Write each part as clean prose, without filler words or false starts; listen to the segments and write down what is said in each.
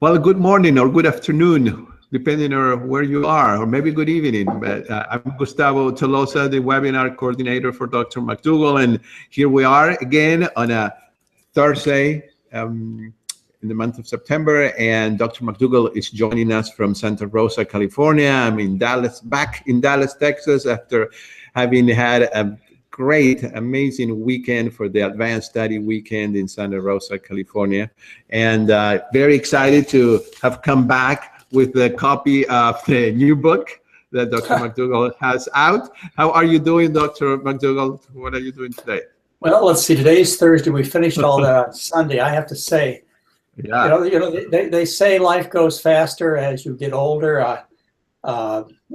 Well, good morning or good afternoon, depending on where you are, or maybe good evening. But I'm Gustavo Tolosa, the webinar coordinator for Dr. McDougall, and here we are again on a Thursday in the month of September, and Dr. McDougall is joining us from Santa Rosa, California. I'm in Dallas, back in Dallas, Texas, after having had a great, amazing weekend for the Advanced Study Weekend in Santa Rosa, California. And very excited to have come back with a copy of the new book that Dr. McDougall has out. How are you doing, Dr. McDougall? What are you doing today? Well, let's see. Today's Thursday. We finished all that on Sunday. I have to say, yeah. They say life goes faster as you get older.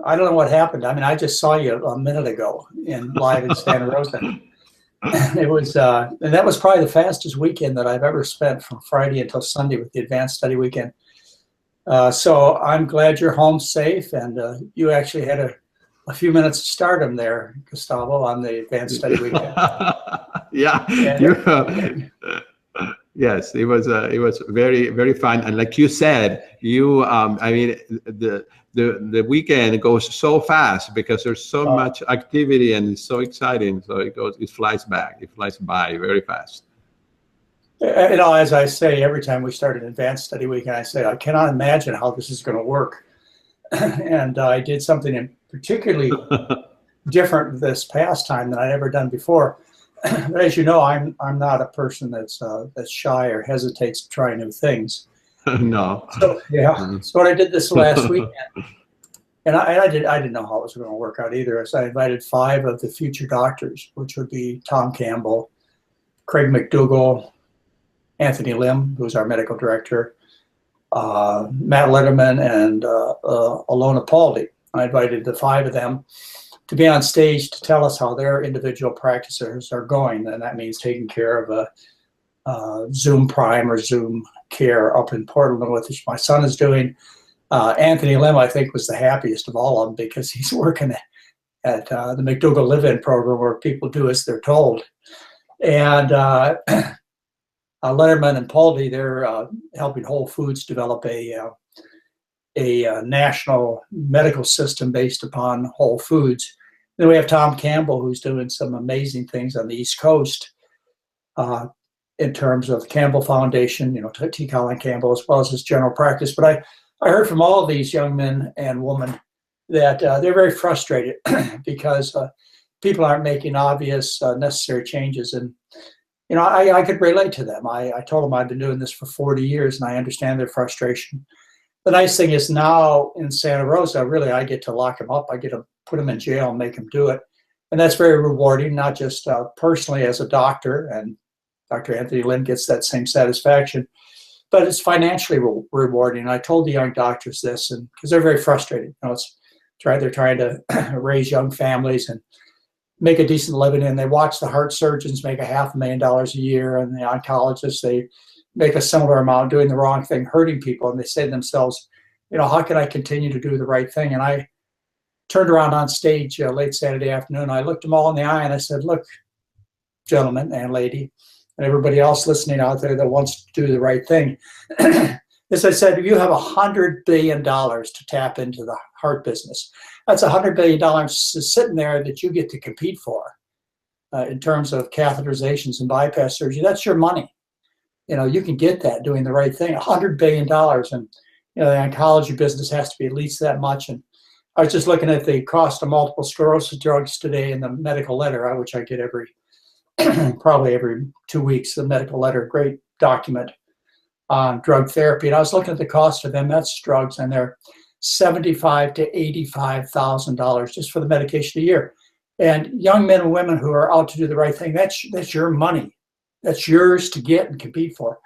I don't know what happened. I mean, I just saw you a minute ago live in Santa Rosa. It was, and that was probably the fastest weekend that I've ever spent, from Friday until Sunday with the Advanced Study Weekend. So I'm glad you're home safe, and you actually had a few minutes to stardom there, Gustavo, on the Advanced Study Weekend. Yeah. Yes, it was very, very fun. And like you said, I mean, the weekend goes so fast because there's so much activity and it's so exciting. So it flies by very fast. As I say, every time we start an Advanced Study Weekend, I say, I cannot imagine how this is going to work. And I did something particularly different this past time than I'd ever done before. But as you know, I'm not a person that's shy or hesitates to try new things. No. So yeah. So what I did this last weekend, and I didn't know how it was going to work out either. So I invited 5 of the future doctors, which would be Tom Campbell, Craig McDougall, Anthony Lim, who's our medical director, Matt Letterman, and Alona Paldi. I invited the 5 of them to be on stage to tell us how their individual practices are going. And that means taking care of a Zoom Prime or Zoom Care up in Portland, which my son is doing. Anthony Lim, I think, was the happiest of all of them because he's working at the McDougall Live-In program where people do as they're told. And Letterman and Paldi, they're helping Whole Foods develop a national medical system based upon Whole Foods. Then we have Tom Campbell, who's doing some amazing things on the East Coast in terms of Campbell Foundation, T. Colin Campbell, as well as his general practice. But I heard from all of these young men and women that they're very frustrated because people aren't making obvious, necessary changes. And, I could relate to them. I told them I've been doing this for 40 years, and I understand their frustration. The nice thing is now in Santa Rosa, really, I get to lock them up. I get to put them in jail and make them do it. And that's very rewarding, not just personally as a doctor, and Dr. Anthony Lim gets that same satisfaction, but it's financially rewarding. And I told the young doctors this, and because they're very frustrated. They're trying to raise young families and make a decent living, and they watch the heart surgeons make $500,000 a year, and the oncologists, they make a similar amount doing the wrong thing, hurting people. And they say to themselves, how can I continue to do the right thing? And I turned around on stage late Saturday afternoon. I looked them all in the eye and I said, look, gentlemen and lady, and everybody else listening out there that wants to do the right thing. As I said, you have $100 billion to tap into the heart business. That's $100 billion sitting there that you get to compete for in terms of catheterizations and bypass surgery. That's your money. You can get that doing the right thing, $100 billion. And, the oncology business has to be at least that much. And I was just looking at the cost of multiple sclerosis drugs today in the medical letter, which I get probably every 2 weeks, the medical letter, great document on drug therapy. And I was looking at the cost of MS drugs, and they're $75,000 to $85,000 just for the medication a year. And young men and women who are out to do the right thing, that's your money. That's yours to get and compete for.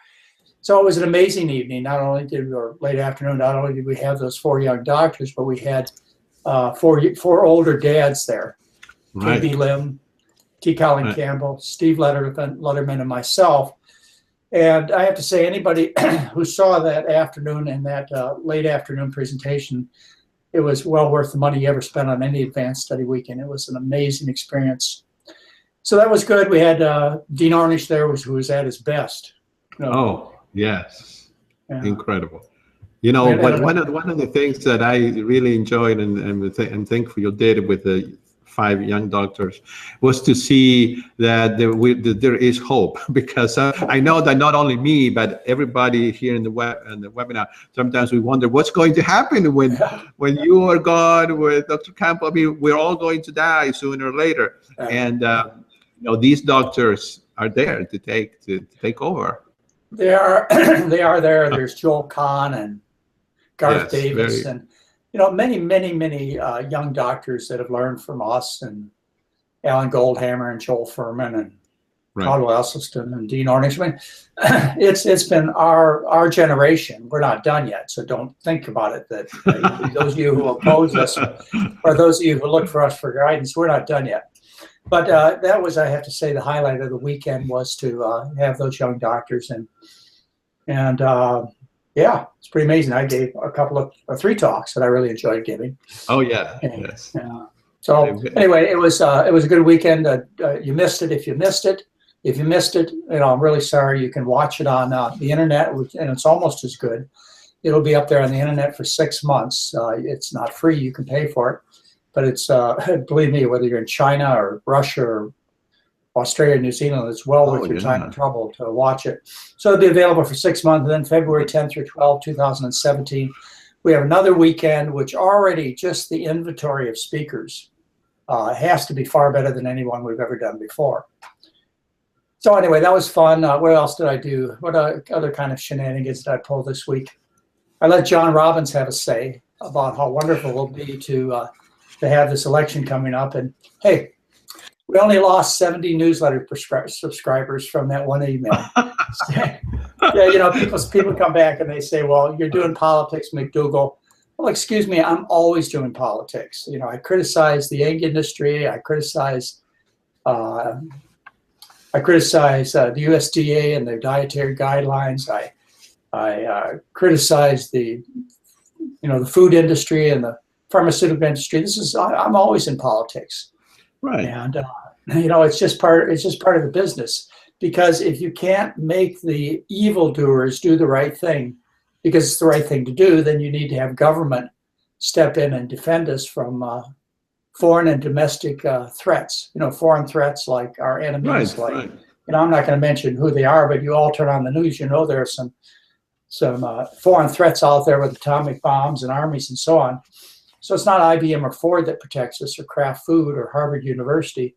So it was an amazing evening. Or late afternoon, not only did we have those 4 young doctors, but we had four older dads there. Right. K.B. Lim, T. Colin Campbell, Steve Letterman, and myself. And I have to say, anybody who saw that afternoon and that late afternoon presentation, it was well worth the money you ever spent on any Advanced Study Weekend. It was an amazing experience. So that was good. We had Dean Ornish there, who was at his best. Oh, yes. Yeah. Incredible. You know, And one of the things that I really enjoyed and thankful you did with the 5 young doctors was to see that there is hope, because I know that not only me but everybody here in the webinar, sometimes we wonder what's going to happen when you are gone with Dr. Campbell. I mean, we're all going to die sooner or later, and you know, these doctors are there to take over. they are they are there. There's Joel Kahn and Garth Davis, and you know, many young doctors that have learned from us, and Alan Goldhammer and Joel Furman and Caldwell Esselstyn and Dean Ornish. I mean, it's been our generation. We're not done yet, so don't think about it that those of you who oppose us or those of you who look for us for guidance, we're not done yet. But that was, I have to say, the highlight of the weekend was to have those young doctors, and yeah, it's pretty amazing. I gave a couple of 3 talks that I really enjoyed giving. Oh yeah, and, yes. So anyway, it was a good weekend. You missed it if you missed it. If you missed it, you know, I'm really sorry. You can watch it on the internet, and it's almost as good. It'll be up there on the internet for 6 months. It's not free; you can pay for it, but it's believe me, whether you're in China or Russia or Australia, New Zealand, it's well worth your time and trouble to watch it. So it'll be available for 6 months. And then February 10th through 12th, 2017, we have another weekend, which already just the inventory of speakers has to be far better than anyone we've ever done before. So anyway, that was fun. What else did I do? What other kind of shenanigans did I pull this week? I let John Robbins have a say about how wonderful it will be to have this election coming up. And hey, we only lost 70 newsletter subscribers from that one email. Yeah, you know, people come back and they say, well, you're doing politics, McDougall. Well, excuse me, I'm always doing politics. You know, I criticize the egg industry. I criticize the USDA and their dietary guidelines. I criticize the food industry and the pharmaceutical industry. I'm always in politics. Right. And you know, it's just part of the business, because if you can't make the evildoers do the right thing because it's the right thing to do, then you need to have government step in and defend us from foreign and domestic threats. You know, foreign threats like our enemies, you know, I'm not going to mention who they are, but you all turn on the news, you know, there are some foreign threats out there with atomic bombs and armies and so on. So it's not IBM or Ford that protects us, or Kraft Food or Harvard University.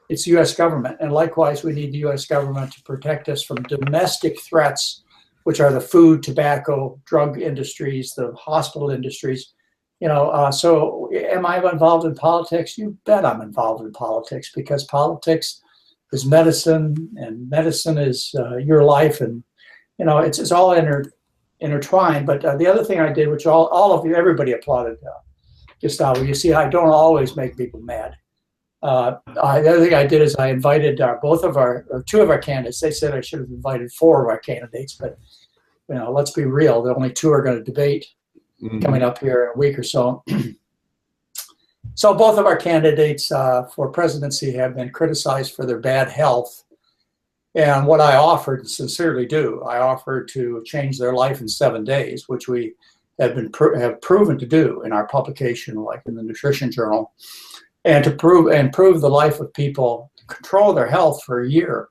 It's the U.S. government. And likewise, we need the U.S. government to protect us from domestic threats, which are the food, tobacco, drug industries, the hospital industries. You know, so am I involved in politics? You bet I'm involved in politics, because politics is medicine, and medicine is your life. And, you know, it's all intertwined. But the other thing I did, which all of you, everybody applauded, Gustavo, you see, I don't always make people mad. The other thing I did is I invited two of our candidates. They said I should have invited 4 of our candidates, but you know, let's be real. The only 2 are going to debate coming up here in a week or so. So both of our candidates for presidency have been criticized for their bad health. And what I offered, and sincerely do, I offered to change their life in 7 days, which we have proven to do in our publication, like in the Nutrition Journal, and to improve the life of people, control their health for a year,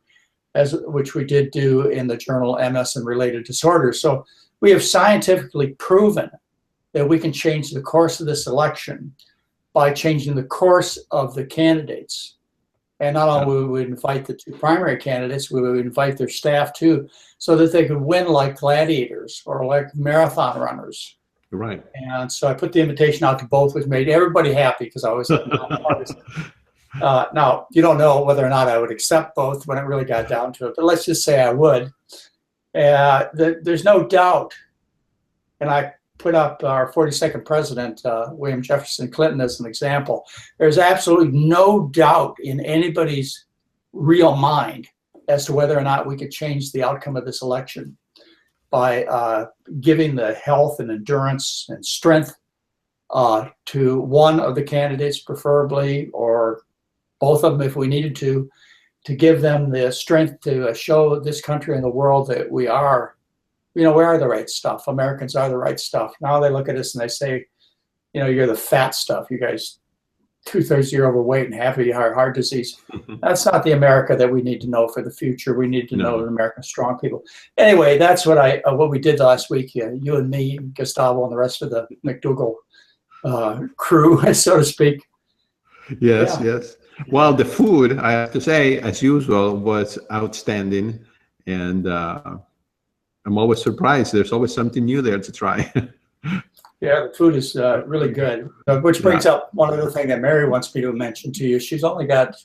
which we did do in the journal MS and Related Disorders. So we have scientifically proven that we can change the course of this election by changing the course of the candidates. And not only would we invite the 2 primary candidates, we would invite their staff too, so that they could win like gladiators or like marathon runners. Right. And so I put the invitation out to both, which made everybody happy, because I was now, you don't know whether or not I would accept both when it really got down to it, but let's just say I would. There's no doubt, and I put up our 42nd president, William Jefferson Clinton, as an example. There's absolutely no doubt in anybody's real mind as to whether or not we could change the outcome of this election by giving the health and endurance and strength to one of the candidates, preferably, or both of them if we needed to give them the strength to show this country and the world that we are we are the right stuff. Americans are the right stuff. Now they look at us and they say, you're the fat stuff. You guys, 2/3 of you are overweight and half of you have heart disease. That's not the America that we need to know for the future. We need to know the American strong people. Anyway, that's what we did last week. You and me, Gustavo, and the rest of the McDougall crew, so to speak. Yes, yes. Well, the food, I have to say, as usual, was outstanding. And I'm always surprised. There's always something new there to try. Yeah, the food is really good. Which brings up one other thing that Mary wants me to mention to you.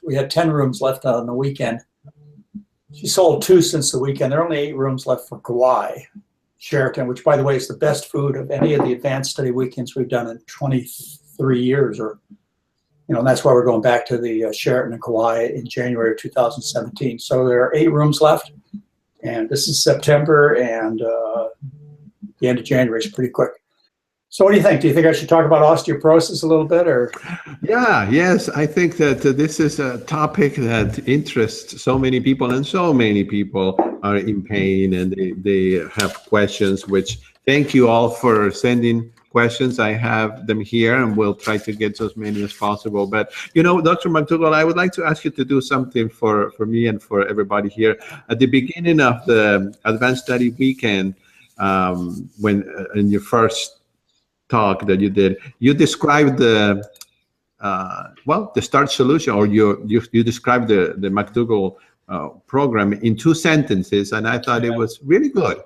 We had 10 rooms left on the weekend. She sold 2 since the weekend. There are only 8 rooms left for Kauai, Sheraton, which, by the way, is the best food of any of the advanced study weekends we've done in 23 years. And that's why we're going back to the Sheraton in Kauai in January of 2017. So there are 8 rooms left. And this is September, and the end of January is pretty quick. So what do you think? Do you think I should talk about osteoporosis a little bit, or? Yeah, yes. I think that this is a topic that interests so many people, and so many people are in pain, and they have questions, which thank you all for sending questions. I have them here, and we'll try to get to as many as possible. But, Dr. McDougall, I would like to ask you to do something for me and for everybody here. At the beginning of the Advanced Study Weekend, when in your first talk that you did, you described the START solution, or you described the McDougall program in 2 sentences, and I thought it was really good,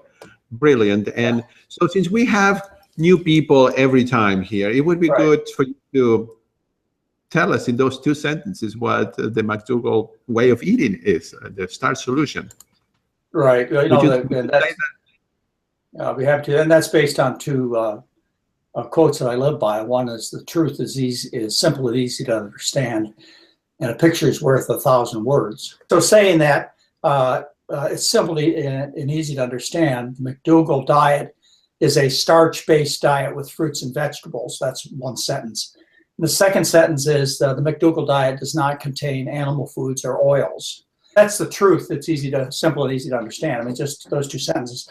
brilliant. And so since we have new people every time here, it would be good for you to tell us in those 2 sentences what the McDougall way of eating is, the START solution. Right. We have to, and that's based on 2 quotes that I live by. One is, the truth is simple and easy to understand, and a picture is worth 1,000 words. So saying that, it's simple and easy to understand. The McDougall diet is a starch-based diet with fruits and vegetables. That's 1 sentence. And the second sentence is the McDougall diet does not contain animal foods or oils. That's the truth. It's simple and easy to understand. I mean, just those 2 sentences.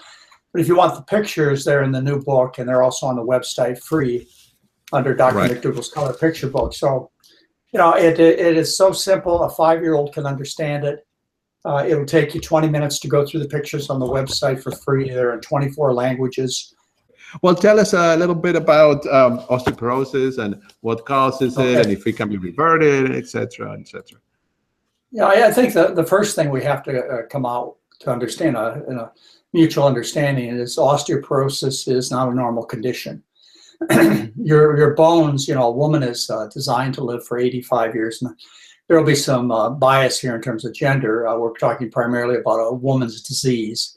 But if you want the pictures, they're in the new book, and they're also on the website free under Dr. McDougall's Color Picture Book. So, it is so simple. A 5-year-old can understand it. It'll take you 20 minutes to go through the pictures on the website for free. They're in 24 languages. Well, tell us a little bit about osteoporosis and what causes it, and if it can be reverted, et cetera, et cetera. Yeah, I think the first thing we have to come out to understand, in a mutual understanding, is osteoporosis is not a normal condition. Your bones, a woman is designed to live for 85 years. And there will be some bias here in terms of gender. We're talking primarily about a woman's disease.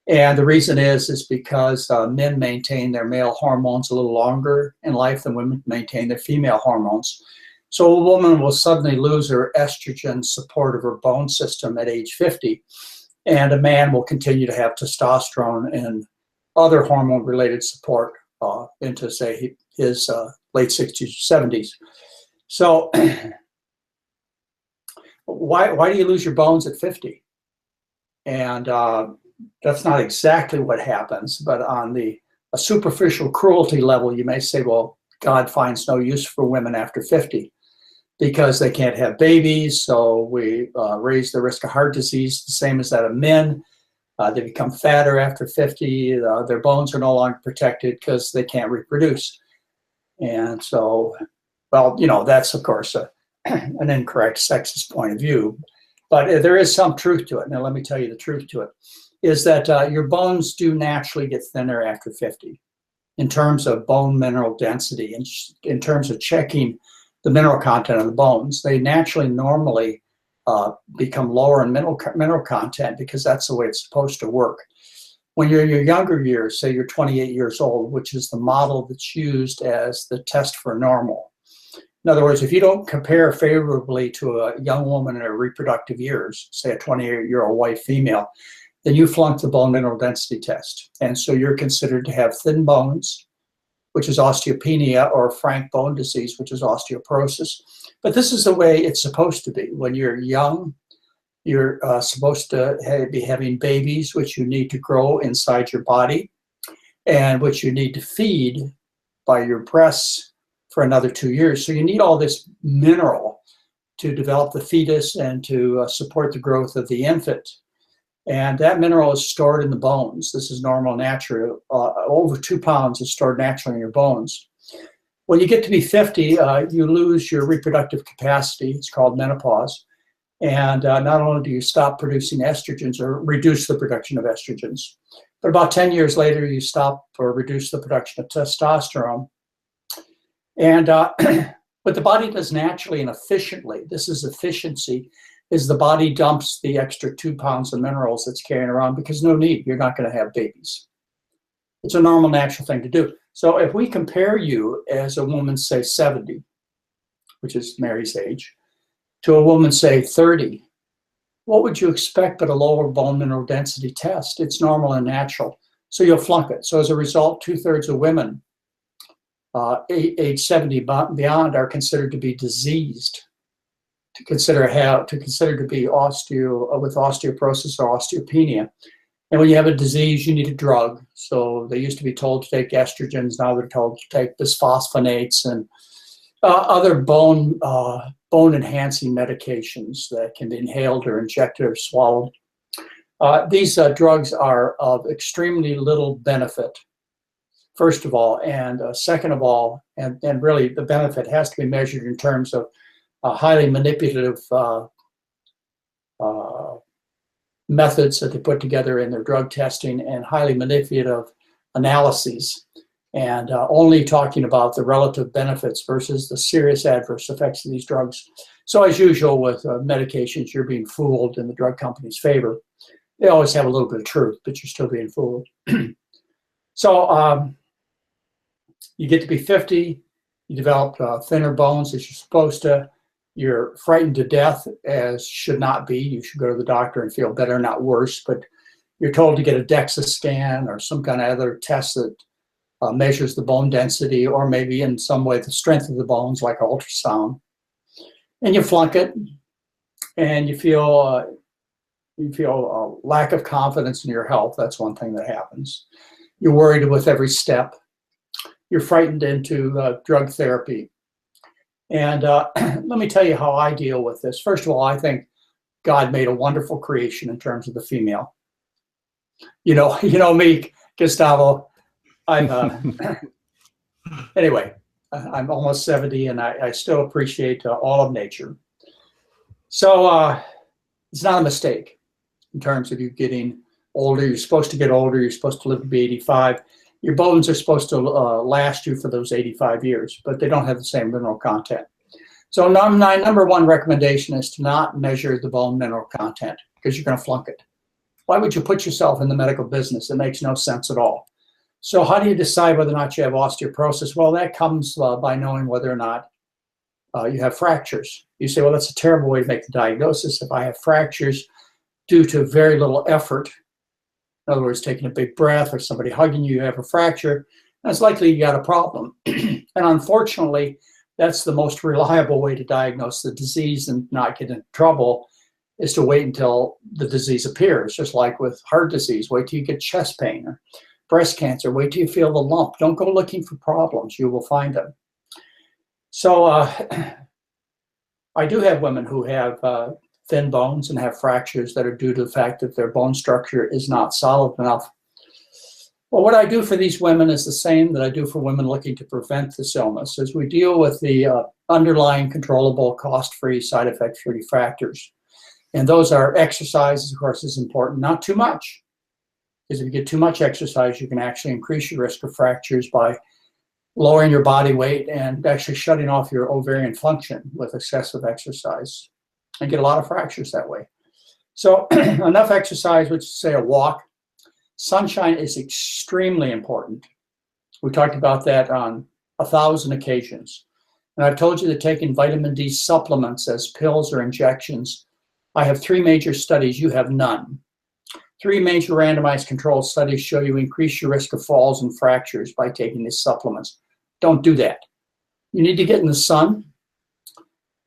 And the reason is because men maintain their male hormones a little longer in life than women maintain their female hormones. So a woman will suddenly lose her estrogen support of her bone system at age 50, and a man will continue to have testosterone and other hormone-related support into, say, his late 60s or 70s. So why do you lose your bones at 50? And that's not exactly what happens, but on a superficial cruelty level, you may say, well, God finds no use for women after 50 because they can't have babies, so we raise the risk of heart disease the same as that of men. They become fatter after 50. Their bones are no longer protected because they can't reproduce. And so, well, that's, of course, an incorrect sexist point of view. But there is some truth to it. Now, let me tell you the truth to it, is that your bones do naturally get thinner after 50 in terms of bone mineral density, and in terms of checking the mineral content of the bones. They naturally normally become lower in mineral content because that's the way it's supposed to work. When you're in your younger years, say you're 28 years old, which is the model that's used as the test for normal. In other words, if you don't compare favorably to a young woman in her reproductive years, say a 28-year-old white female, then you flunk the bone mineral density test. And so you're considered to have thin bones, which is osteopenia, or frank bone disease, which is osteoporosis. But this is the way it's supposed to be. When you're young, You're supposed to be having babies, which you need to grow inside your body, and which you need to feed by your breasts for another 2 years. So you need all this mineral to develop the fetus and to support the growth of the infant. And that mineral is stored in the bones. This is normal, natural. Over 2 pounds is stored naturally in your bones. When you get to be 50, you lose your reproductive capacity. It's called menopause. And not only do you stop producing estrogens or reduce the production of estrogens, but about 10 years later, you stop or reduce the production of testosterone. And what the body does naturally and efficiently, this is efficiency, is the body dumps the extra 2 pounds of minerals it's carrying around because no need, you're not going to have babies. It's a normal, natural thing to do. So if we compare you as a woman, say 70, which is Mary's age, to a woman, say 30, what would you expect but a lower bone mineral density test? It's normal and natural. So you'll flunk it. So as a result, 2/3 of women age 70 beyond are considered to be diseased, to consider to be with osteoporosis or osteopenia. And when you have a disease, you need a drug. So they used to be told to take estrogens. Now they're told to take bisphosphonates and other bone enhancing medications that can be inhaled or injected or swallowed. These drugs are of extremely little benefit, first of all, and second of all, and really the benefit has to be measured in terms of highly manipulative methods that they put together in their drug testing and highly manipulative analyses, and only talking about the relative benefits versus the serious adverse effects of these drugs. So as usual with medications, you're being fooled in the drug company's favor. They always have a little bit of truth, but you're still being fooled. So you get to be 50, you develop thinner bones as you're supposed to. You're frightened to death, as should not be. You should go to the doctor and feel better, not worse. But you're told to get a DEXA scan or some kind of other test that measures the bone density, or maybe in some way the strength of the bones, like ultrasound. And you flunk it, and you feel a lack of confidence in your health. That's one thing that happens. You're worried with every step. You're frightened into drug therapy. And let me tell you how I deal with this. First of all, I think God made a wonderful creation in terms of the female. You know me, Gustavo. Anyway, I'm almost 70, and I still appreciate all of nature. So it's not a mistake in terms of you getting older. You're supposed to get older. You're supposed to live to be 85. Your bones are supposed to last you for those 85 years, but they don't have the same mineral content. So my number one recommendation is to not measure the bone mineral content, because you're going to flunk it. Why would you put yourself in the medical business? It makes no sense at all. So how do you decide whether or not you have osteoporosis? Well, that comes by knowing whether or not you have fractures. You say, well, that's a terrible way to make the diagnosis. If I have fractures due to very little effort, in other words, taking a big breath or somebody hugging you, you have a fracture, that's likely you got a problem. And unfortunately, that's the most reliable way to diagnose the disease and not get into trouble, is to wait until the disease appears. Just like with heart disease, wait till you get chest pain, or breast cancer, wait till you feel the lump. Don't go looking for problems, you will find them. So I do have women who have thin bones and have fractures that are due to the fact that their bone structure is not solid enough. Well, what I do for these women is the same that I do for women looking to prevent this illness, as we deal with the underlying controllable, cost-free, side effect-free factors. And those are exercise, of course, is important, not too much. Because if you get too much exercise, you can actually increase your risk of fractures by lowering your body weight and actually shutting off your ovarian function with excessive exercise, and get a lot of fractures that way. So enough exercise, which is say a walk. Sunshine is extremely important. We talked about that on 1,000 occasions. And I've told you that taking vitamin D supplements as pills or injections, I have 3 major studies, you have none. 3 major randomized controlled studies show you increase your risk of falls and fractures by taking these supplements. Don't do that. You need to get in the sun.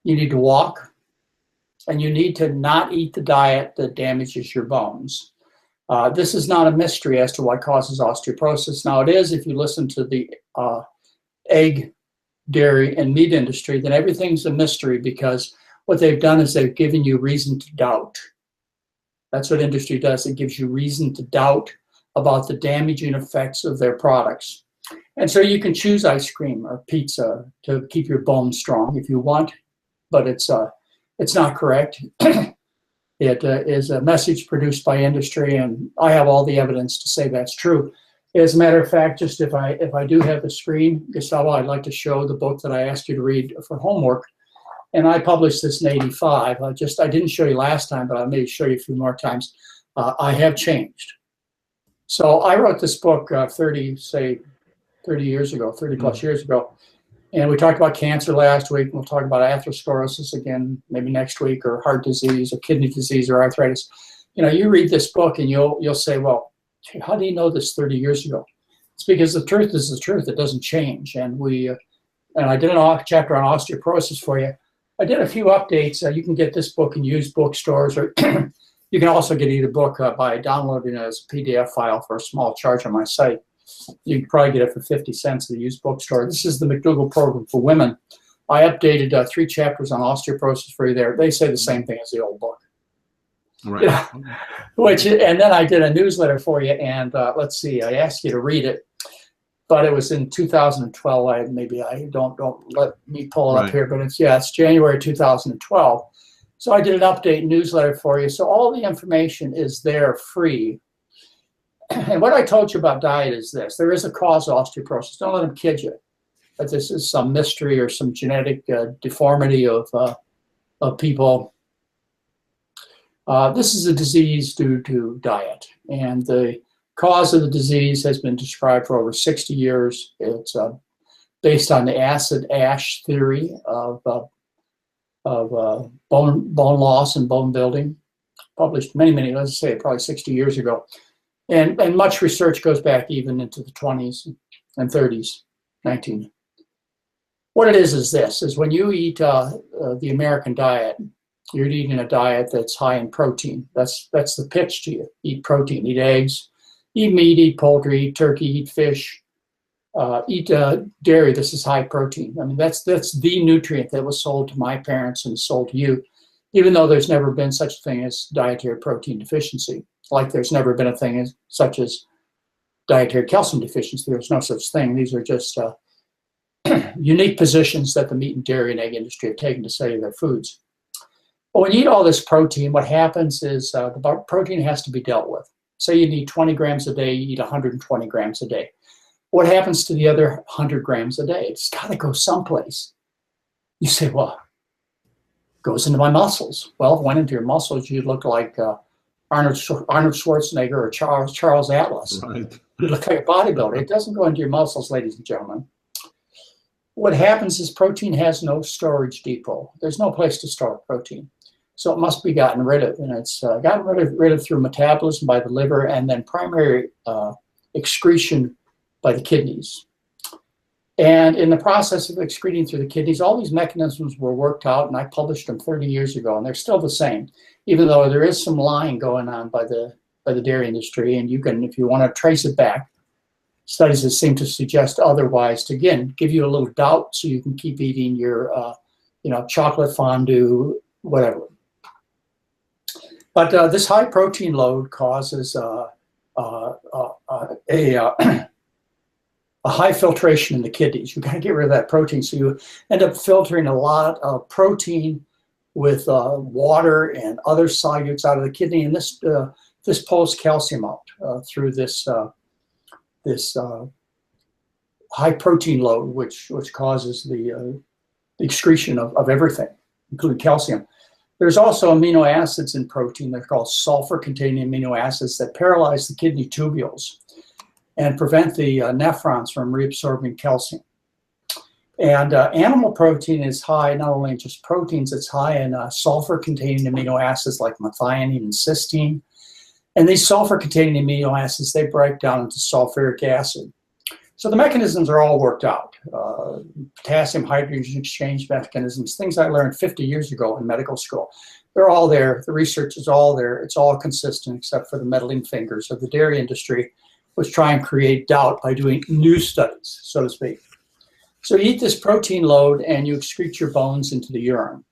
You need to walk. and you need to not eat the diet that damages your bones. This is not a mystery as to what causes osteoporosis. Now it is if you listen to the egg, dairy, and meat industry, then everything's a mystery, because what they've done is they've given you reason to doubt. That's what industry does. It gives you reason to doubt about the damaging effects of their products. And so you can choose ice cream or pizza to keep your bones strong if you want, but it's not correct. It is a message produced by industry, and I have all the evidence to say that's true. As a matter of fact, just if I do have the screen, Gustavo, I'd like to show the book that I asked you to read for homework. And I published this in '85. I didn't show you last time, but I may show you a few more times. I have changed. So I wrote this book 30 years ago, 30 plus years ago. And we talked about cancer last week. We'll talk about atherosclerosis again, maybe next week, or heart disease, or kidney disease, or arthritis. You know, you read this book and you'll say, well, how do you know this 30 years ago? It's because the truth is the truth. It doesn't change. And I did a chapter on osteoporosis for you. I did a few updates. You can get this book in used bookstores, or you can also get either book by downloading it as a PDF file for a small charge on my site. You can probably get it for 50 cents at the used bookstore. This is the McDougall program for women. I updated 3 chapters on osteoporosis for you there. They say the same thing as the old book. Right. Yeah. And then I did a newsletter for you, and let's see, I asked you to read it, but it was in 2012. Maybe I don't let me pull it up here, but it's January 2012. So I did an update newsletter for you. So all the information is there free. And what I told you about diet is this: there is a cause of osteoporosis. Don't let them kid you that this is some mystery or some genetic deformity of people. This is a disease due to diet, and the cause of the disease has been described for over 60 years. It's based on the acid ash theory of bone loss and bone building, published many, let's say probably 60 years ago. And much research goes back even into the 20s and 30s, 19. What it is this, is when you eat the American diet, you're eating a diet that's high in protein. That's the pitch to you. Eat protein, eat eggs, eat meat, eat poultry, eat turkey, eat fish, eat dairy. This is high protein. I mean, that's the nutrient that was sold to my parents and sold to you, even though there's never been such a thing as dietary protein deficiency. Like there's never been a thing such as dietary calcium deficiency. There's no such thing. These are just unique positions that the meat and dairy and egg industry have taken to study their foods. But when you eat all this protein, what happens is the protein has to be dealt with. Say you need 20 grams a day, you eat 120 grams a day. What happens to the other 100 grams a day? It's got to go someplace. You say, well, it goes into my muscles. Well, if it went into your muscles, you'd look like Arnold Schwarzenegger or Charles Atlas. Right. You look like a bodybuilder. It doesn't go into your muscles, ladies and gentlemen. What happens is protein has no storage depot. There's no place to store protein. So it must be gotten rid of. And it's gotten rid of through metabolism by the liver, and then primary excretion by the kidneys. And in the process of excreting through the kidneys, all these mechanisms were worked out, and I published them 30 years ago, and they're still the same, even though there is some lying going on by the dairy industry. And you can, if you want to trace it back, studies that seem to suggest otherwise, to again give you a little doubt, so you can keep eating your, chocolate fondue, whatever. But this high protein load causes a high filtration in the kidneys. You got to get rid of that protein, so you end up filtering a lot of protein with water and other solutes out of the kidney, and this pulls calcium out through this high protein load, which causes the excretion of everything, including calcium. There's also amino acids in protein. They're called sulfur-containing amino acids that paralyze the kidney tubules and prevent the nephrons from reabsorbing calcium. And animal protein is high not only in just proteins, it's high in sulfur-containing amino acids like methionine and cysteine. And these sulfur-containing amino acids, they break down into sulfuric acid. So the mechanisms are all worked out. Potassium hydrogen exchange mechanisms, things I learned 50 years ago in medical school. They're all there. The research is all there. It's all consistent except for the meddling fingers of the dairy industry, which try and create doubt by doing new studies, so to speak. So you eat this protein load and you excrete your bones into the urine,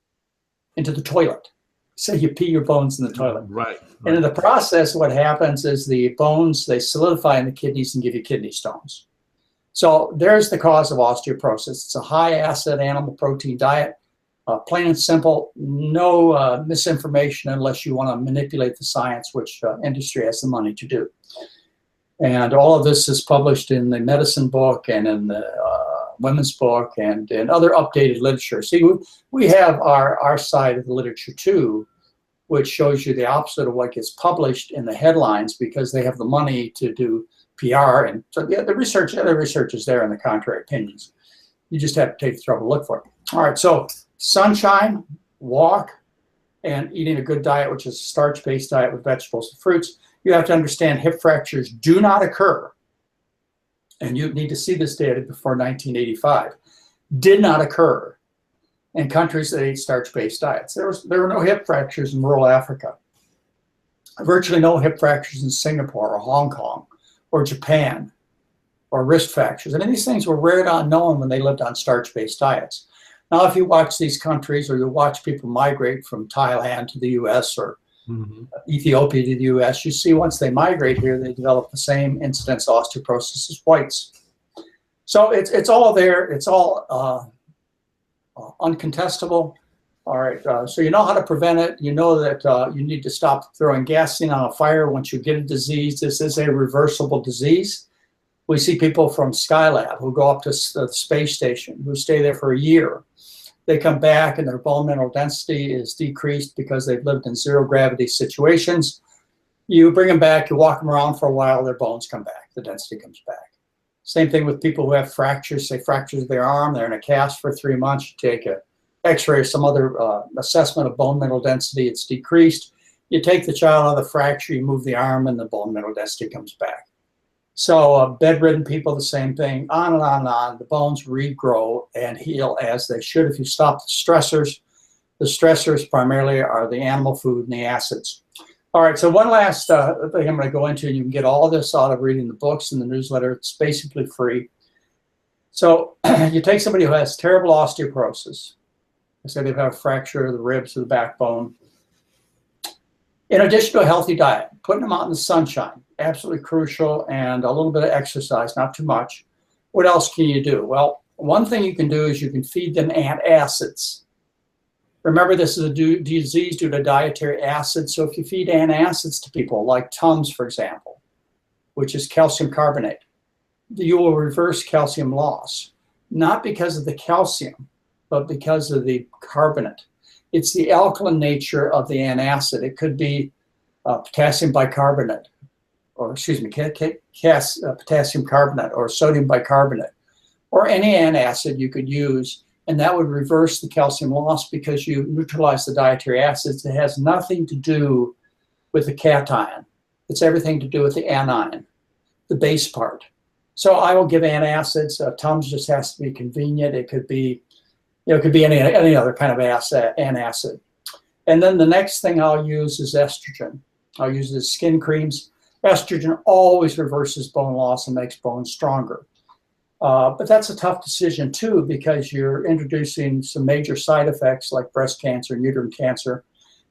into the toilet. So you pee your bones in the toilet. Right. And in the process, what happens is the bones, they solidify in the kidneys and give you kidney stones. So there's the cause of osteoporosis. It's a high acid animal protein diet, plain and simple, no misinformation unless you want to manipulate the science, which industry has the money to do. And all of this is published in the medicine book and in the women's book and in other updated literature. See, we have our side of the literature too, which shows you the opposite of what gets published in the headlines because they have the money to do PR. And so yeah, the research is there and the contrary opinions. You just have to take the trouble to look for it. All right, so sunshine, walk, and eating a good diet, which is a starch-based diet with vegetables and fruits. You have to understand hip fractures do not occur, and you need to see this data before 1985, did not occur in countries that ate starch-based diets. There were no hip fractures in rural Africa, virtually no hip fractures in Singapore or Hong Kong or Japan or wrist fractures. And these things were rare to unknown when they lived on starch-based diets. Now, if you watch these countries or you watch people migrate from Thailand to the US or Ethiopia to the US, you see once they migrate here, they develop the same incidence of osteoporosis as whites. So it's all there. It's all uncontestable. All right, so you know how to prevent it. You know that you need to stop throwing gasoline on a fire once you get a disease. This is a reversible disease. We see people from Skylab who go up to the space station, who stay there for a year. They come back and their bone mineral density is decreased because they've lived in zero gravity situations. You bring them back, you walk them around for a while, their bones come back, the density comes back. Same thing with people who have fractures, say fractures of their arm, they're in a cast for 3 months, you take a x-ray or some other assessment of bone mineral density, it's decreased. You take the child out of the fracture, you move the arm and the bone mineral density comes back. So bedridden people, the same thing, on and on and on. The bones regrow and heal as they should if you stop the stressors. The stressors primarily are the animal food and the acids. All right, so one last thing I'm going to go into, and you can get all this out of reading the books and the newsletter. It's basically free. So you take somebody who has terrible osteoporosis. I say they've had a fracture of the ribs or the backbone. In addition to a healthy diet, putting them out in the sunshine, absolutely crucial, and a little bit of exercise, not too much. What else can you do? Well, one thing you can do is you can feed them antacids. Remember, this is a disease due to dietary acids, so if you feed antacids to people, like Tums, for example, which is calcium carbonate, you will reverse calcium loss, not because of the calcium, but because of the carbonate. It's the alkaline nature of the antacid. It could be potassium bicarbonate, or excuse me, potassium carbonate or sodium bicarbonate, or any antacid you could use, and that would reverse the calcium loss because you neutralize the dietary acids. It has nothing to do with the cation. It's everything to do with the anion, the base part. So I will give antacids. Tums just has to be convenient. It could be, it could be any other kind of antacid. And then the next thing I'll use is estrogen. I'll use the skin creams. Estrogen always reverses bone loss and makes bones stronger. But that's a tough decision too, because you're introducing some major side effects like breast cancer and uterine cancer.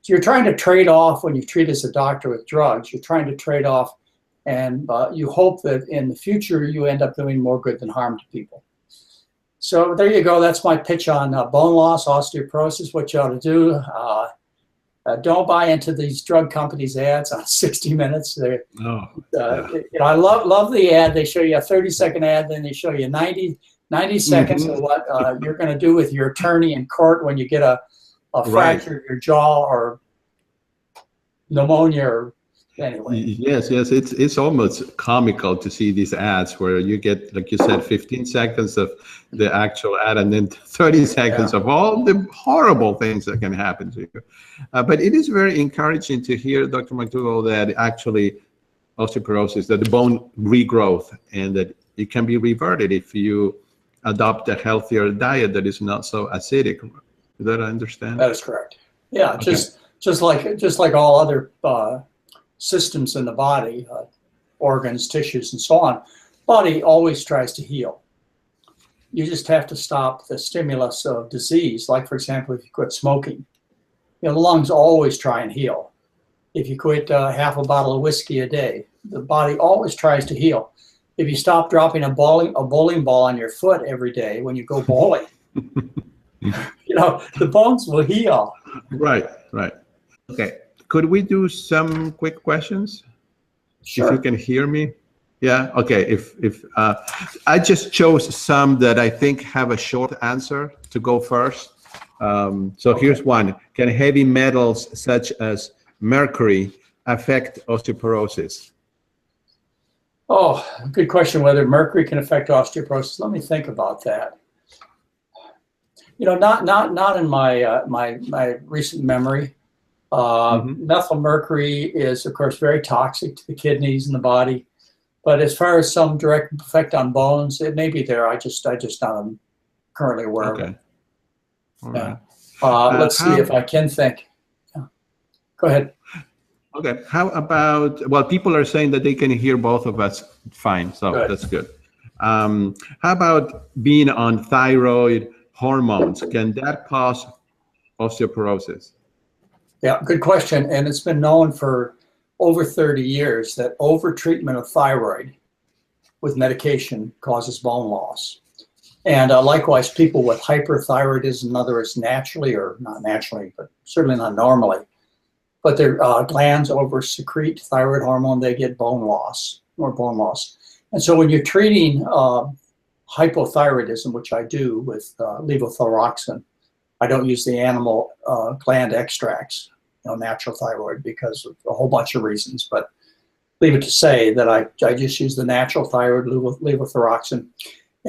So you're trying to trade off, when you treat as a doctor with drugs, you're trying to trade off, and you hope that in the future you end up doing more good than harm to people. So there you go. That's my pitch on bone loss, osteoporosis, what you ought to do. Don't buy into these drug companies' ads on 60 Minutes. I love the ad. They show you a 30-second ad, then they show you 90 seconds of what you're going to do with your attorney in court when you get a fracture of your jaw or pneumonia or anyway. Yes, it's almost comical to see these ads where you get, like you said, 15 seconds of the actual ad and then 30 seconds of all the horrible things that can happen to you. But it is very encouraging to hear, Dr. McDougall, that actually osteoporosis, that the bone regrowth, and that it can be reverted if you adopt a healthier diet that is not so acidic. Did I understand? That is correct. Yeah, okay. just like all other systems in the body, organs, tissues, and so on, body always tries to heal. You just have to stop the stimulus of disease. Like, for example, if you quit smoking, the lungs always try and heal. If you quit half a bottle of whiskey a day, the body always tries to heal. If you stop dropping a bowling ball on your foot every day when you go bowling, the bones will heal. Right. Okay. Could we do some quick questions? Sure. If you can hear me. Yeah. Okay. If I just chose some that I think have a short answer to go first. Here's one. Can heavy metals such as mercury affect osteoporosis? Oh, good question. Whether mercury can affect osteoporosis. Let me think about that. Not in my recent memory. Methyl mercury is, of course, very toxic to the kidneys and the body. But as far as some direct effect on bones, it may be there. I just not currently aware of it. All right. Let's see if I can think. Go ahead. Okay. How about, well, people are saying that they can hear both of us fine, so Good. That's good. How about being on thyroid hormones? Can that cause osteoporosis? Yeah, good question. And it's been known for over 30 years that overtreatment of thyroid with medication causes bone loss. And likewise, people with hyperthyroidism, in other words, naturally or not naturally, but certainly not normally, but their glands over-secrete thyroid hormone, they get bone loss, more bone loss. And so when you're treating hypothyroidism, which I do with levothyroxine, I don't use the animal gland extracts, natural thyroid, because of a whole bunch of reasons, but leave it to say that I just use the natural thyroid levothyroxine.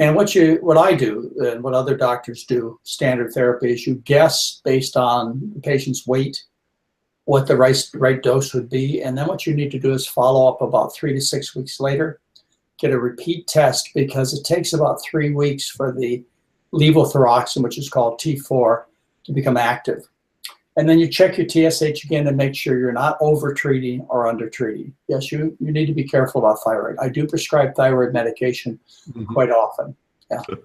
And what I do and what other doctors do, standard therapy, is you guess based on the patient's weight what the right dose would be. And then what you need to do is follow up about 3 to 6 weeks later, get a repeat test, because it takes about 3 weeks for the levothyroxine, which is called T4, to become active. And then you check your TSH again and make sure you're not over-treating or under-treating. Yes, you need to be careful about thyroid. I do prescribe thyroid medication quite often.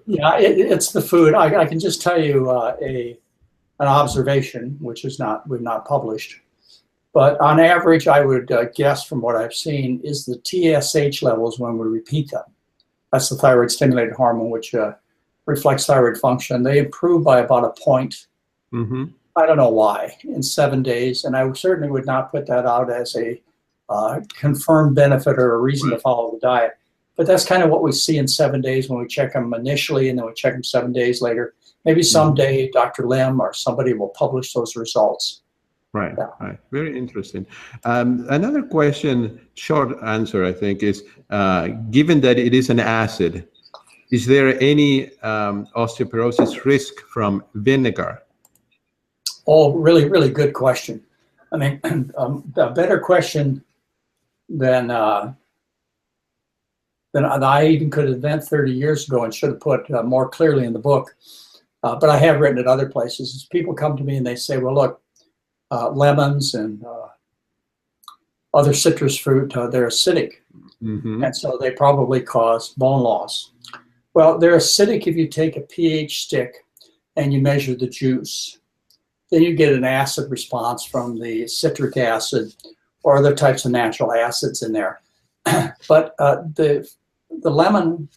Yeah, it's the food. I can just tell you an observation, which is we've not published. But on average, I would guess from what I've seen is the TSH levels when we repeat them. That's the thyroid stimulated hormone, which reflects thyroid function. They improve by about a point. I don't know why, in 7 days. And I certainly would not put that out as a confirmed benefit or a reason to follow the diet. But that's kind of what we see in 7 days when we check them initially, and then we check them 7 days later. Maybe someday Dr. Lim or somebody will publish those results. Right, right. Very interesting. Another question, short answer, I think, is given that it is an acid, is there any osteoporosis risk from vinegar? Oh, really, really good question. I mean, a better question than I even could invent 30 years ago and should have put more clearly in the book. But I have written it other places. People come to me and they say, well, look, lemons and other citrus fruit, they're acidic. And so they probably cause bone loss. Well, they're acidic if you take a pH stick and you measure the juice. Then you get an acid response from the citric acid or other types of natural acids in there. But the lemon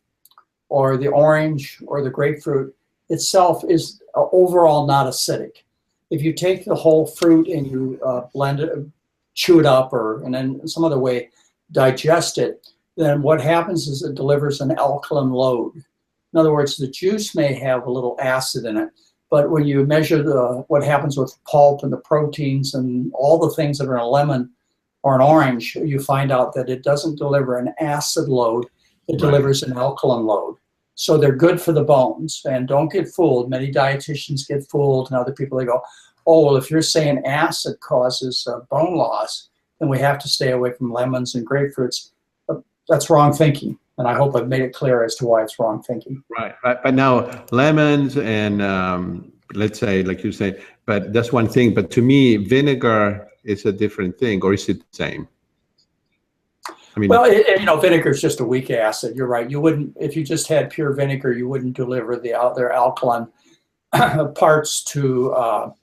or the orange or the grapefruit itself is overall not acidic. If you take the whole fruit and you blend it, chew it up, and then some other way digest it, then what happens is it delivers an alkaline load. In other words, the juice may have a little acid in it, but when you measure what happens with pulp and the proteins and all the things that are in a lemon or an orange, you find out that it doesn't deliver an acid load, it delivers an alkaline load. So they're good for the bones. And don't get fooled. Many dietitians get fooled, and other people, they go, oh, well, if you're saying acid causes bone loss, then we have to stay away from lemons and grapefruits. That's wrong thinking. And I hope I've made it clear as to why it's wrong thinking. Right. But now lemons and let's say, like you say, but that's one thing. But to me, vinegar is a different thing, or is it the same? I mean, well, vinegar is just a weak acid. You're right. You wouldn't, if you just had pure vinegar, you wouldn't deliver their alkaline parts to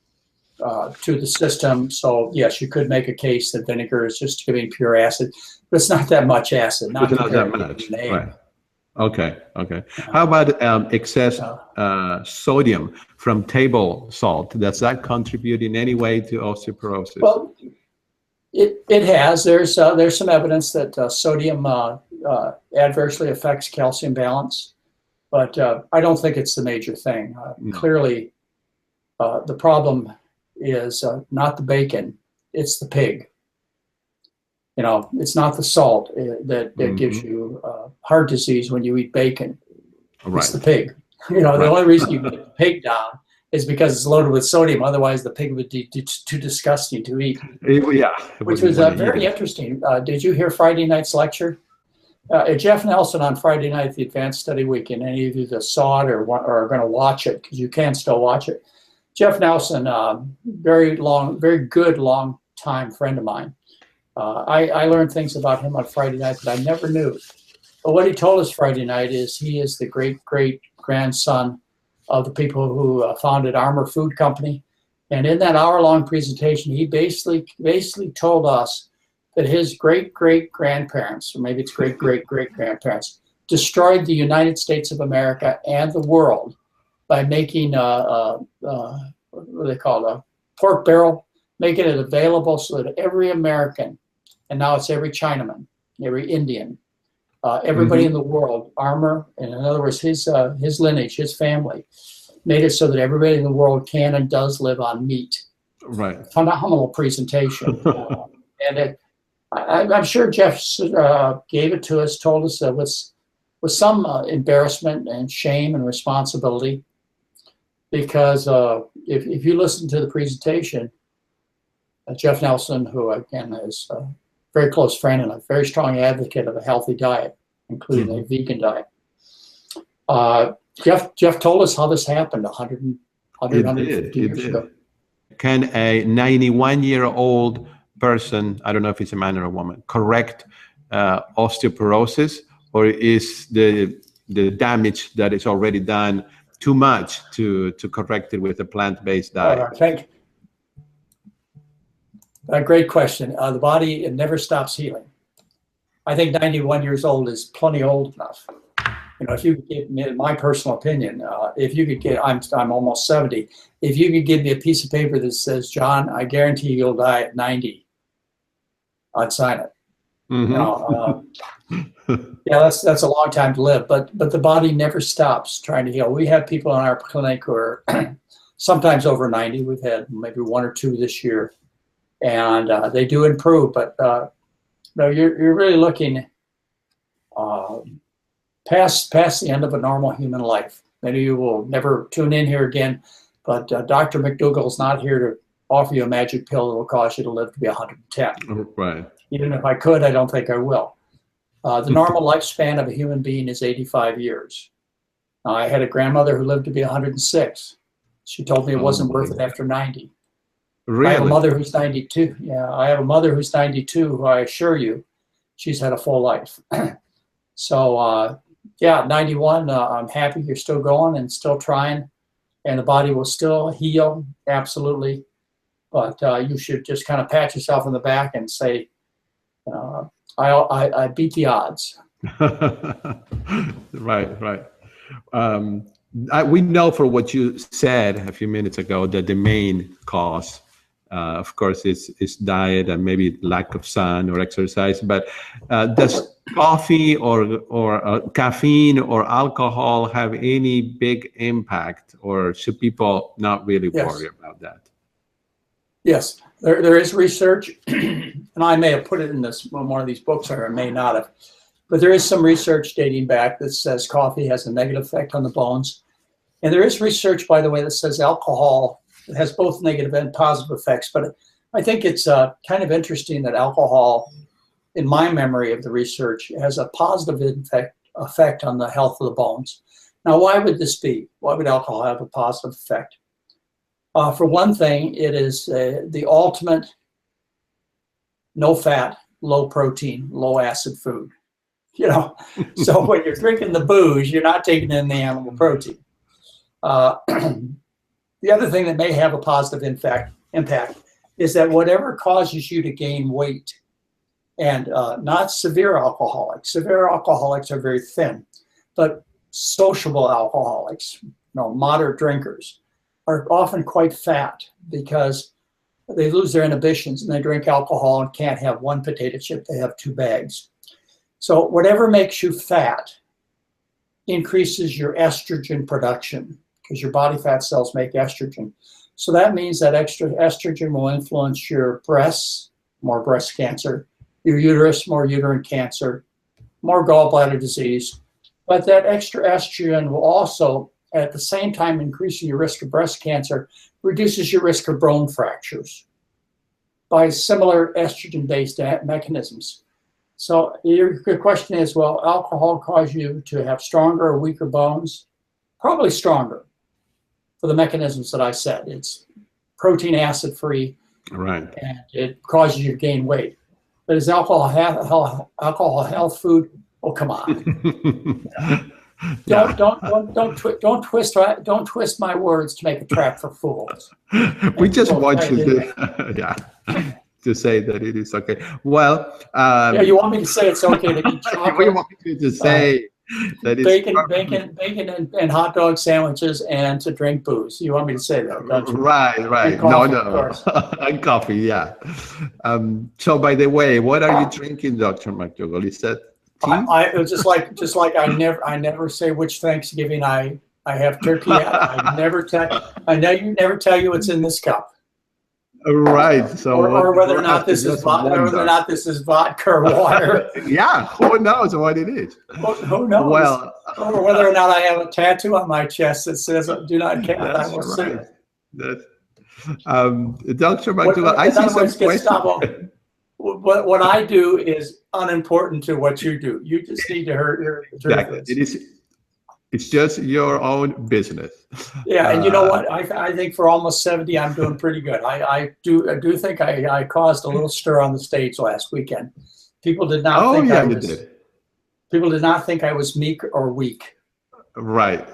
the system. So yes, you could make a case that vinegar is just giving pure acid, but it's not that much acid. Not that much, right? Okay. How about excess sodium from table salt? Does that contribute in any way to osteoporosis? Well, it has. There's some evidence that sodium adversely affects calcium balance, but I don't think it's the major thing. Clearly, the problem is not the bacon, it's the pig. It's not the salt that gives you heart disease when you eat bacon. Right. It's the pig. The only reason you get the pig down is because it's loaded with sodium. Otherwise, the pig would be too disgusting to eat. Yeah. Which was very interesting. Did you hear Friday night's lecture? Jeff Nelson on Friday night at the Advanced Study Weekend. Any of you that saw it or are going to watch it, because you can still watch it. Jeff Nelson, very good, long time friend of mine. I learned things about him on Friday night that I never knew. But what he told us Friday night is he is the great-great-grandson of the people who founded Armour Food Company. And in that hour-long presentation, he basically told us that his great-great-grandparents, or maybe it's great-great-great-grandparents, destroyed the United States of America and the world by making what do they call it, a pork barrel, making it available so that every American, and now it's every Chinaman, every Indian, everybody in the world, Armour, and in other words, his lineage, his family, made it so that everybody in the world can and does live on meat. Right. Phenomenal presentation. And I'm sure Jeff gave it to us, told us with some embarrassment and shame and responsibility, because if you listen to the presentation, Jeff Nelson, who again is a very close friend and a very strong advocate of a healthy diet, including a vegan diet. Jeff told us how this happened 150 years ago. Can a 91-year-old person, I don't know if it's a man or a woman, correct osteoporosis, or is the damage that is already done too much to correct it with a plant-based diet? Great question. The body, it never stops healing. I think 91 years old is plenty old enough. If you could give me, in my personal opinion, if you could get, I'm almost 70. If you could give me a piece of paper that says, John, I guarantee you'll die at 90, I'd sign it. Yeah, that's a long time to live, but the body never stops trying to heal. We have people in our clinic who are sometimes over 90. We've had maybe one or two this year, and they do improve. But no, you're really looking past the end of a normal human life. Many of you will never tune in here again, but Dr. McDougall is not here to offer you a magic pill that will cause you to live to be 110. Right. Even if I could, I don't think I will. The normal lifespan of a human being is 85 years. I had a grandmother who lived to be 106. She told me it wasn't worth it after 90. Really? I have a mother who's 92. Yeah, I have a mother who's 92 who I assure you, she's had a full life. So, yeah, 91, I'm happy you're still going and still trying, and the body will still heal, absolutely. But you should just kind of pat yourself on the back and say, I beat the odds. Right. We know from what you said a few minutes ago that the main cause, of course, is diet and maybe lack of sun or exercise. But does coffee or caffeine or alcohol have any big impact, or should people not really worry about that? Yes, there is research, and I may have put it in one of these books, or I may not have, but there is some research dating back that says coffee has a negative effect on the bones. And there is research, by the way, that says alcohol has both negative and positive effects. But I think it's kind of interesting that alcohol, in my memory of the research, has a positive effect on the health of the bones. Now, why would this be? Why would alcohol have a positive effect? For one thing, it is the ultimate no fat, low protein, low acid food. You know, so when you're drinking the booze, you're not taking in the animal protein. The other thing that may have a positive impact is that whatever causes you to gain weight, and not severe alcoholics. Severe alcoholics are very thin, but sociable alcoholics, you know, moderate drinkers, are often quite fat because they lose their inhibitions and they drink alcohol and can't have one potato chip, they have 2 bags. So whatever makes you fat increases your estrogen production because your body fat cells make estrogen. So that means that extra estrogen will influence your breasts, more breast cancer, your uterus, more uterine cancer, more gallbladder disease. But that extra estrogen will also, at the same time increasing your risk of breast cancer, reduces your risk of bone fractures by similar estrogen-based mechanisms. So your question is, well, alcohol cause you to have stronger or weaker bones? Probably stronger for the mechanisms that I said. It's protein acid-free, right, and it causes you to gain weight. But is alcohol health food? Oh, come on! Don't twist my words to make a trap for fools. We just want you to, to say that it is okay. Well, yeah, you want me to say it's okay to eat chocolate? We want you to say that it's bacon and hot dog sandwiches and to drink booze. You want me to say that, don't you? Right. And coffee, No. And coffee, yeah. So, by the way, what are you drinking, Dr. McDougall? Is that tea? I just like I never say which Thanksgiving I have turkey at. I never tell you what's in this cup. Right. So or whether or not this is vodka or water. Yeah, who knows what it is? Who knows? Well, or whether or not I have a tattoo on my chest that says "Do not count." I will sue. Dr. McDougall, I see some questions. What I do is unimportant to what you do. You just need to hurt your exactly. It's just your own business. Yeah, and you know what? I think for almost 70, I'm doing pretty good. I do think I caused a little stir on the stage last weekend. People did not think I was. Did. People did not think I was meek or weak. Right.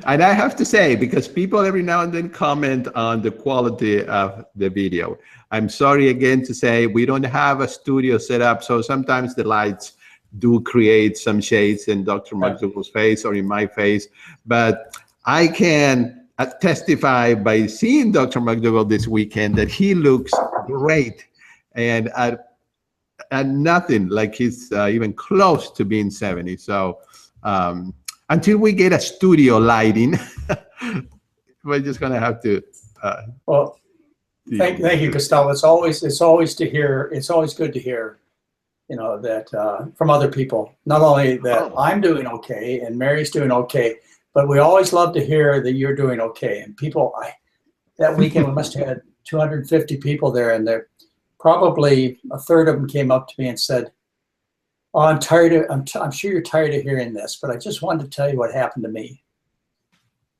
And I have to say, because people every now and then comment on the quality of the video. I'm sorry again to say we don't have a studio set up, so sometimes the lights do create some shades in Dr. McDougall's face or in my face, but I can testify by seeing Dr. McDougall this weekend that he looks great, and nothing like he's even close to being 70. So until we get a studio lighting, we're just gonna have to. Well, thank you, Gustavo. It's always good to hear. You know, that from other people, not only that I'm doing okay and Mary's doing okay, but we always love to hear that you're doing okay. And people, that weekend we must have had 250 people there, and probably a third of them came up to me and said, "Oh, I'm sure you're tired of hearing this, but I just wanted to tell you what happened to me."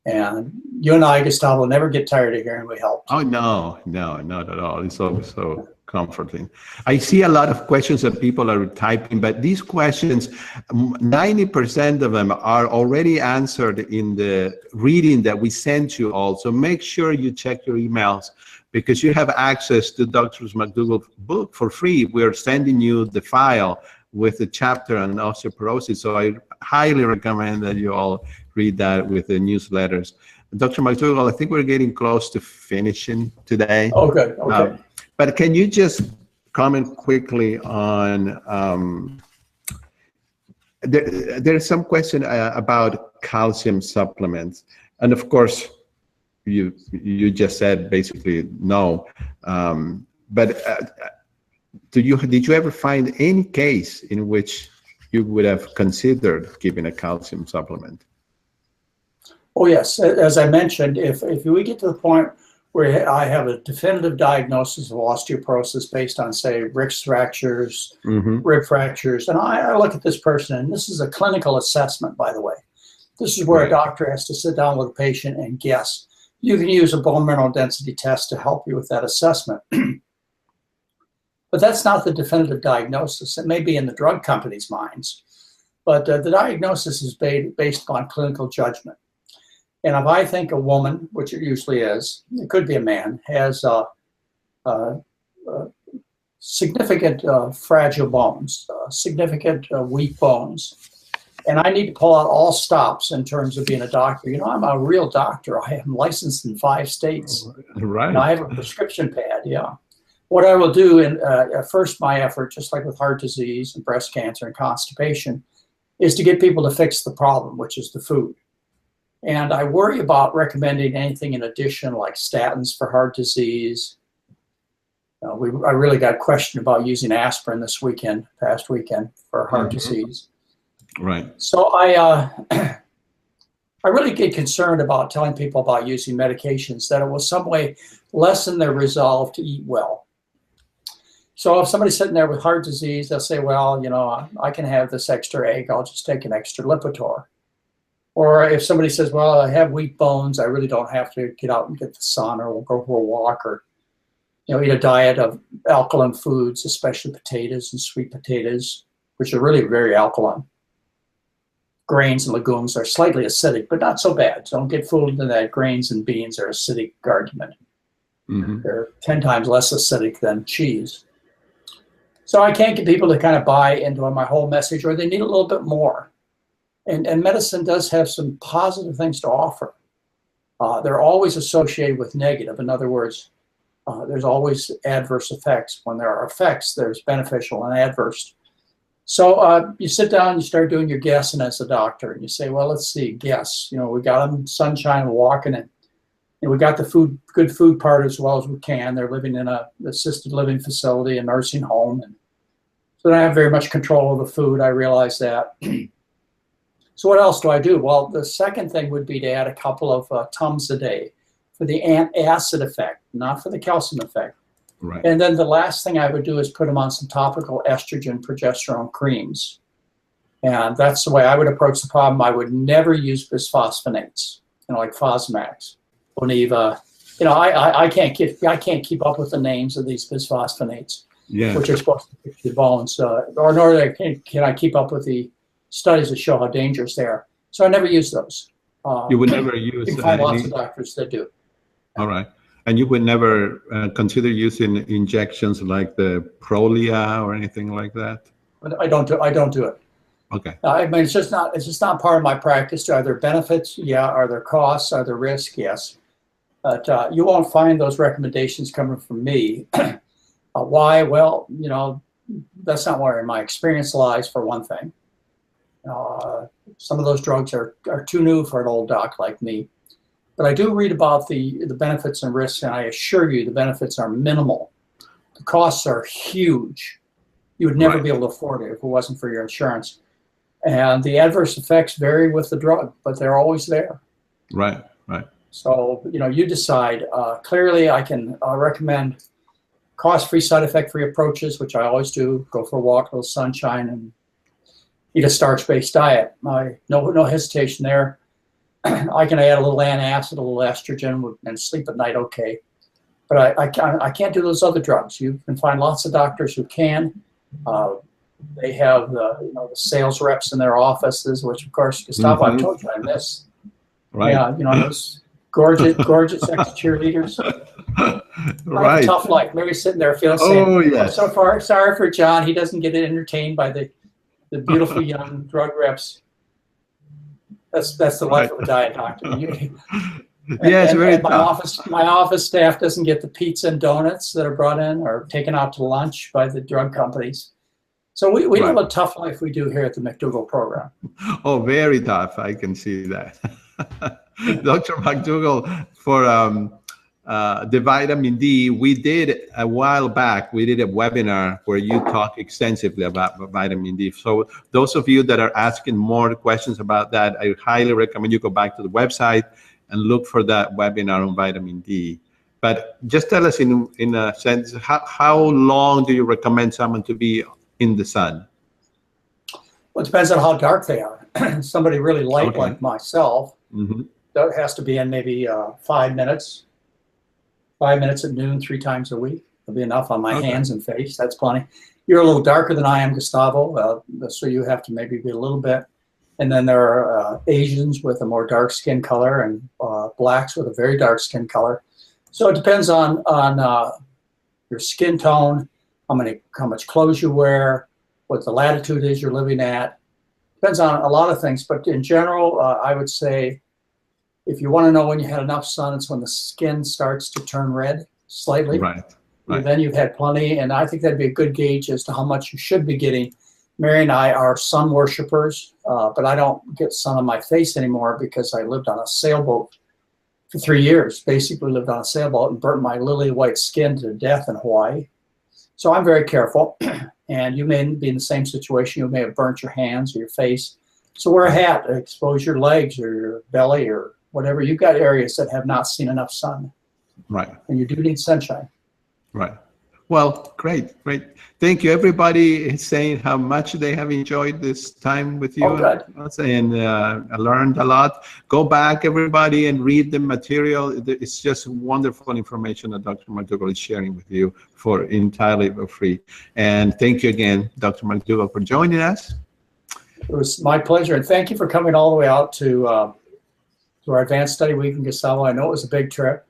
And you and I, Gustavo, never get tired of hearing we helped. Oh, no, not at all. It's always so comforting. I see a lot of questions that people are typing, but these questions, 90% of them are already answered in the reading that we sent you all. So make sure you check your emails, because you have access to Dr. McDougall's book for free. We're sending you the file with the chapter on osteoporosis. So I highly recommend that you all read that with the newsletters. Dr. McDougall, I think we're getting close to finishing today. Oh, good. Okay. But can you just comment quickly on, there's some question about calcium supplements. And of course, you just said basically no. But did you ever find any case in which you would have considered giving a calcium supplement? Oh, yes. As I mentioned, if we get to the point where I have a definitive diagnosis of osteoporosis based on, say, wrist fractures, rib fractures, and I look at this person, and this is a clinical assessment, by the way. This is where a doctor has to sit down with a patient and guess, you can use a bone mineral density test to help you with that assessment. But that's not the definitive diagnosis. It may be in the drug company's minds, but the diagnosis is based on clinical judgment. And if I think a woman, which it usually is, it could be a man, has significant fragile bones, significant weak bones, and I need to pull out all stops in terms of being a doctor. You know, I'm a real doctor. I am licensed in 5 states. Right. And I have a prescription pad, yeah. What I will do, at first my effort, just like with heart disease and breast cancer and constipation, is to get people to fix the problem, which is the food. And I worry about recommending anything in addition, like statins for heart disease. I really got questioned about using aspirin this past weekend for heart disease. Right. So I really get concerned about telling people about using medications that it will some way lessen their resolve to eat well. So if somebody's sitting there with heart disease, they'll say, well, you know, I can have this extra egg. I'll just take an extra Lipitor. Or if somebody says, well, I have weak bones, I really don't have to get out and get the sun, or we'll go for a walk, or, you know, eat a diet of alkaline foods, especially potatoes and sweet potatoes, which are really very alkaline. Grains and legumes are slightly acidic, but not so bad. So don't get fooled into that grains and beans are acidic argument. They're 10 times less acidic than cheese. So I can't get people to kind of buy into my whole message, or they need a little bit more. And medicine does have some positive things to offer. They're always associated with negative. In other words, there's always adverse effects. When there are effects, there's beneficial and adverse. So you sit down, you start doing your guessing as a doctor, and you say, well, let's see, guess. You know, we got them sunshine walking in. And we got the good food part as well as we can. They're living in an assisted living facility, a nursing home. And so they don't have very much control of the food. I realize that. So what else do I do? Well, the second thing would be to add a couple of Tums a day for the acid effect, not for the calcium effect. Right. And then the last thing I would do is put them on some topical estrogen progesterone creams. And that's the way I would approach the problem. I would never use bisphosphonates, you know, like Fosmax, Boniva. You know, I can't keep up with the names of these bisphosphonates, which are supposed to fix your bones, or nor can I keep up with the studies that show how dangerous they are. So I never use those. You would never use. You can find lots of doctors that do. All right. And you would never consider using injections like the Prolia or anything like that? I don't do it. Okay. I mean, it's just not part of my practice. Are there benefits? Yeah. Are there costs? Are there risks? Yes. But you won't find those recommendations coming from me. Why? Well, you know, that's not where my experience lies, for one thing. Some of those drugs are too new for an old doc like me. But I do read about the benefits and risks, and I assure you the benefits are minimal. The costs are huge. You would never be able to afford it if it wasn't for your insurance. And the adverse effects vary with the drug, but they're always there. Right, right. So, you know, you decide. Clearly, I can recommend cost-free, side effect-free approaches, which I always do. Go for a walk, a little sunshine, and eat a starch-based diet. No hesitation there. I can add a little antacid, a little estrogen, and sleep at night okay. But I can't do those other drugs. You can find lots of doctors who can. They have the sales reps in their offices, which of course, Gustavo, I've told you I miss. Right. Yeah, you know, those gorgeous ex-cheerleaders. Right. I have a tough life. Maybe sitting there feeling yes. So far, sorry for John. He doesn't get entertained by the beautiful young drug reps. That's the life of a diet doctor. My office staff doesn't get the pizza and donuts that are brought in or taken out to lunch by the drug companies. So we live a tough life we do here at the McDougall program. Oh, very tough. I can see that. Dr. McDougall, for the vitamin D, we did a while back, we did a webinar where you talk extensively about vitamin D. So those of you that are asking more questions about that, I highly recommend you go back to the website and look for that webinar on vitamin D. But just tell us in a sense, how long do you recommend someone to be in the sun? Well, it depends on how dark they are. Somebody really light like myself, that has to be in maybe 5 minutes. 5 minutes at noon, 3 times a week. It'll be enough on my hands and face. That's plenty. You're a little darker than I am, Gustavo, so you have to maybe be a little bit. And then there are Asians with a more dark skin color and blacks with a very dark skin color. So it depends on your skin tone, how much clothes you wear, what the latitude is you're living at. Depends on a lot of things, but in general, I would say if you want to know when you had enough sun, it's when the skin starts to turn red slightly. Right. And then you've had plenty, and I think that'd be a good gauge as to how much you should be getting. Mary and I are sun worshipers, but I don't get sun on my face anymore because I lived on a sailboat for 3 years, basically lived on a sailboat and burnt my lily white skin to death in Hawaii. So I'm very careful, and you may be in the same situation. You may have burnt your hands or your face. So wear a hat to expose your legs or your belly or whatever. You've got areas that have not seen enough sun. Right. And you do need sunshine. Right. Well, great. Thank you. Everybody is saying how much they have enjoyed this time with you. And I learned a lot. Go back, everybody, and read the material. It's just wonderful information that Dr. McDougall is sharing with you for entirely free. And thank you again, Dr. McDougall, for joining us. It was my pleasure. And thank you for coming all the way out to our advanced study week in Gustavo. I know it was a big trip.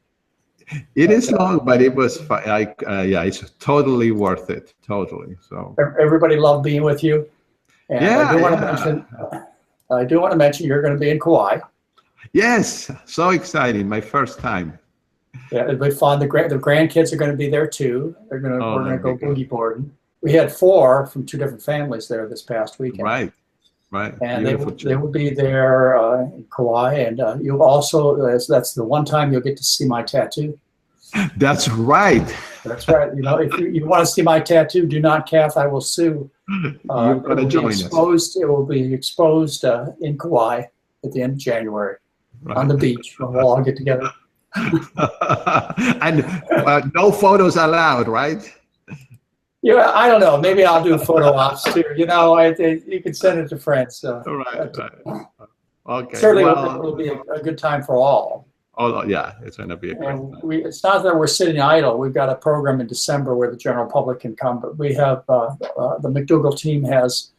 It is long, but it was yeah, it's totally worth it. Totally. So everybody loved being with you. And I do want to mention you're going to be in Kauai. Yes, so exciting! My first time. Yeah, it'll be fun. The grandkids are going to be there too. We're going to go boogie boarding. We had 4 from 2 different families there this past weekend. Right. And they will be there in Kauai, and you'll also, that's the one time you'll get to see my tattoo. That's right. That's right. You know, if you want to see my tattoo, do not, Kath, I will sue. You're going to join us. It will be exposed in Kauai at the end of January on the beach. We'll all get together. And no photos allowed, right? Yeah, I don't know. Maybe I'll do photo ops too. You know, you can send it to friends. So. Right. Okay. Certainly, it'll be a good time for all. Oh yeah, it's going to be a great time. It's not that we're sitting idle. We've got a program in December where the general public can come, but we have the McDougall team has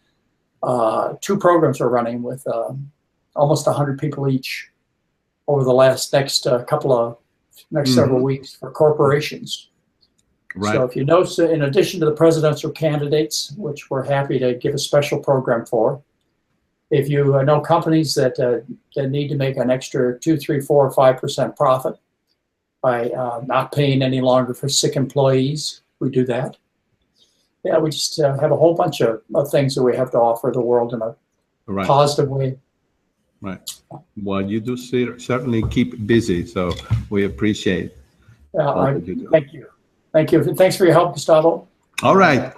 2 programs we're running with almost 100 people each over the next several weeks for corporations. Right. So if you know, in addition to the presidential candidates, which we're happy to give a special program for, if you know companies that need to make an extra 2, 3, 4, or 5% profit by not paying any longer for sick employees, we do that. Yeah, we just have a whole bunch of things that we have to offer the world in a positive way. Right. Well, you do certainly keep busy, so we appreciate. Thank you. Thank you. Thanks for your help, Gustavo. All right.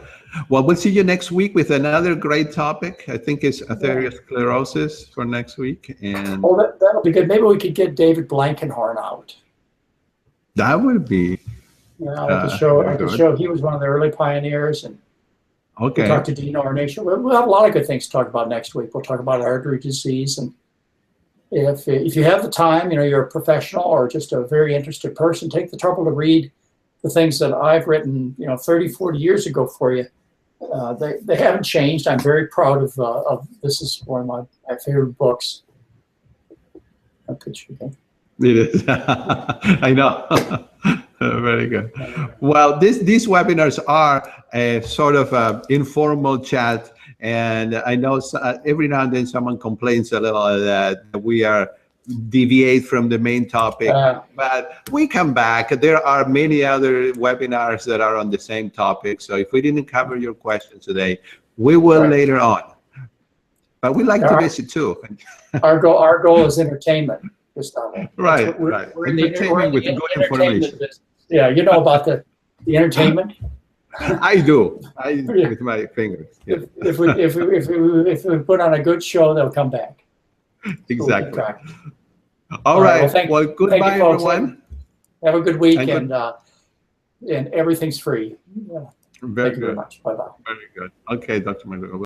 Well, we'll see you next week with another great topic. I think it's atherosclerosis for next week. And that'll be good. Maybe we could get David Blankenhorn out. That would be. Yeah, I could show he was one of the early pioneers. And we'll talk to Dean Ornation. We'll have a lot of good things to talk about next week. We'll talk about artery disease. And if you have the time, you know, you're a professional or just a very interested person, take the trouble to read the things that I've written, you know, 30, 40 years ago for you. They haven't changed. I'm very proud of this is one of my favorite books. A picture again. It is. I know. Very good. Well, these webinars are a sort of informal chat, and I know every now and then someone complains a little that we deviate from the main topic, but we come back. There are many other webinars that are on the same topic. So if we didn't cover your question today, we will later on. But we like to visit too. Our goal is entertainment, Gustavo. Right. We're entertainment with good information. Yeah, you know about the entertainment. I do. With my fingers. Yeah. If we put on a good show, they'll come back. Exactly. All right. Well, goodbye, everyone. Have a good week, and everything's free. Very Thank you very much. Bye-bye. Very good. Okay, Dr. McDougall.